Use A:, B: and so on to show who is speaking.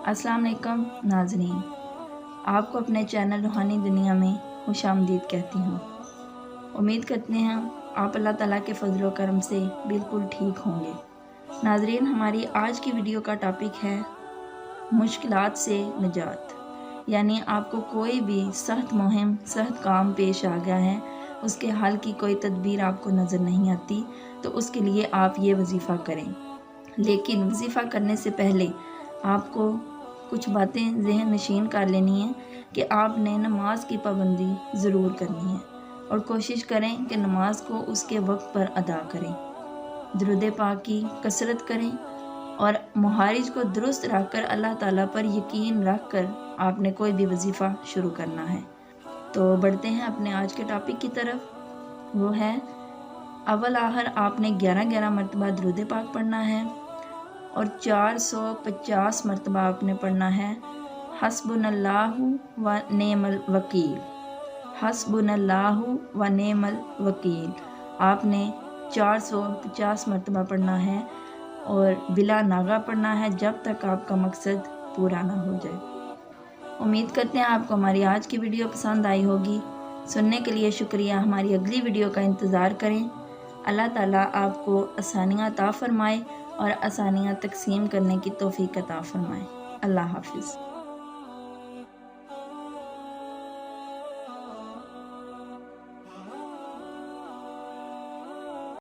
A: अस्सलाम वालेकुम नाज़रीन, आपको अपने चैनल रूहानी दुनिया में खुश आमदीद कहती हूँ। उम्मीद करते हैं आप अल्लाह ताला के फजल व करम से बिल्कुल ठीक होंगे। नाज़रीन, हमारी आज की वीडियो का टॉपिक है मुश्किलात से निजात। यानी आपको कोई भी सख्त मुहिम, सख्त काम पेश आ गया है, उसके हल की कोई तदबीर आपको नज़र नहीं आती, तो उसके लिए आप ये वजीफ़ा करें। लेकिन वजीफ़ा करने से पहले आपको कुछ बातें ज़हन नशीन कर लेनी है कि आपने नमाज की पाबंदी ज़रूर करनी है और कोशिश करें कि नमाज को उसके वक्त पर अदा करें। दुरूद पाक की कसरत करें और मुहारिज को दुरुस्त रख कर अल्लाह ताला पर यकीन रख कर आपने कोई भी वजीफ़ा शुरू करना है। तो बढ़ते हैं अपने आज के टॉपिक की तरफ। वो है अव्वल आखिर आपने 11-11 मरतबा दुरूद पाक पढ़ना है और 450 मरतबा आपने पढ़ना है हस्बुनल्लाहु व नेमल वकील। हस्बुनल्लाहु व नेमल वकील आपने 450 मरतबा पढ़ना है और बिला नागा पढ़ना है जब तक आपका मकसद पूरा ना हो जाए। उम्मीद करते हैं आपको हमारी आज की वीडियो पसंद आई होगी। सुनने के लिए शुक्रिया। हमारी अगली वीडियो का इंतज़ार करें। अल्लाह ताला आपको आसानियाँ अता फ़रमाए और आसानियाँ तकसीम करने की तौफ़ीक अता फ़रमाए। अल्लाह हाफ़िज़।